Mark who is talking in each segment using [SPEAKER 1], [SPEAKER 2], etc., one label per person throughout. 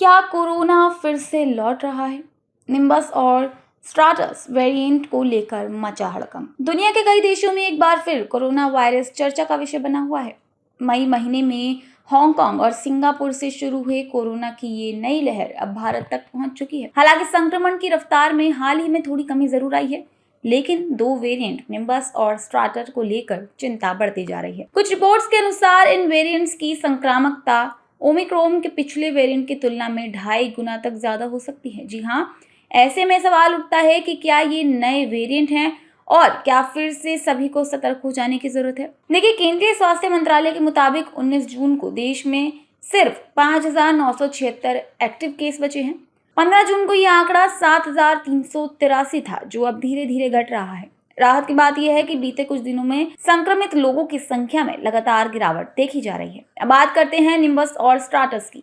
[SPEAKER 1] क्या कोरोना फिर से लौट रहा है? निम्बस और स्ट्राटस वेरिएंट को लेकर मचा हड़कंप। दुनिया के कई देशों में एक बार फिर कोरोना वायरस चर्चा का विषय बना हुआ है। मई महीने में हांगकांग और सिंगापुर से शुरू हुए कोरोना की ये नई लहर अब भारत तक पहुंच चुकी है। हालांकि संक्रमण की रफ्तार में हाल ही में थोड़ी कमी जरूर आई है, लेकिन दो वेरिएंट निम्बस और स्ट्राटर को लेकर चिंता बढ़ती जा रही है। कुछ रिपोर्ट्स के अनुसार इन वेरिएंट्स की संक्रामकता ओमिक्रॉन के पिछले वेरिएंट की तुलना में 2.5 गुना तक ज्यादा हो सकती है। जी हाँ, ऐसे में सवाल उठता है कि क्या ये नए वेरिएंट हैं और क्या फिर से सभी को सतर्क हो जाने की जरूरत है। देखिए, केंद्रीय स्वास्थ्य मंत्रालय के मुताबिक 19 जून को देश में सिर्फ 5,976 एक्टिव केस बचे हैं। 15 जून को यह आंकड़ा 7,383 था, जो अब धीरे धीरे घट रहा है। राहत की बात यह है कि बीते कुछ दिनों में संक्रमित लोगों की संख्या में लगातार गिरावट देखी जा रही है। अब बात करते हैं निम्बस और स्ट्राटस की।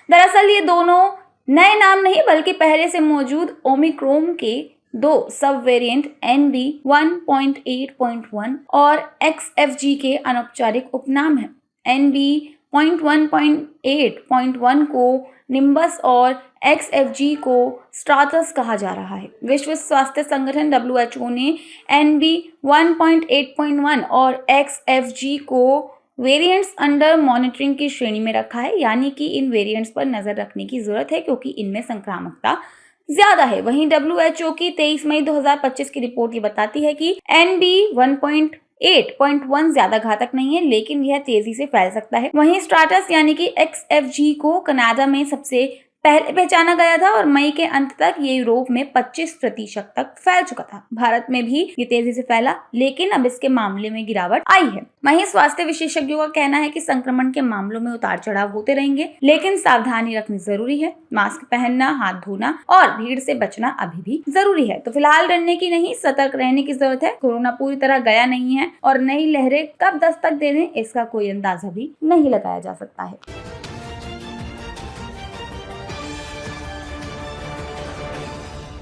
[SPEAKER 1] दरअसल ये दोनों नए नाम नहीं, बल्कि पहले से मौजूद ओमिक्रॉन के दो सब वेरिएंट NB.1.8.1 और XFG के अनौपचारिक उपनाम हैं। NB.1.8.1 को निम्बस और XFG को स्ट्राटस कहा जा रहा है। विश्व स्वास्थ्य संगठन WHO ने NB.1.8.1 और XFG को वेरिएंट्स अंडर मॉनिटरिंग की श्रेणी में रखा है, यानी कि इन वेरिएंट्स पर नजर रखने की जरूरत है क्योंकि इनमें संक्रामकता ज्यादा है। वहीं WHO की 23 मई 2025 की रिपोर्ट ये बताती है कि NB.1.8.1 ज्यादा घातक नहीं है, लेकिन यह तेजी से फैल सकता है। वहीं स्ट्राटस यानी कि XFG को कनाडा में सबसे पहले पहचाना गया था और मई के अंत तक ये यूरोप में 25% तक फैल चुका था। भारत में भी ये तेजी से फैला, लेकिन अब इसके मामले में गिरावट आई है। वहीं स्वास्थ्य विशेषज्ञों का कहना है कि संक्रमण के मामलों में उतार चढ़ाव होते रहेंगे, लेकिन सावधानी रखनी जरूरी है। मास्क पहनना, हाथ धोना और भीड़ से बचना अभी भी जरूरी है। तो फिलहाल डरने की नहीं, सतर्क रहने की जरूरत है। कोरोना पूरी तरह गया नहीं है और नई लहरें कब दस्तक दे दें, इसका कोई अंदाजा भी नहीं लगाया जा सकता है।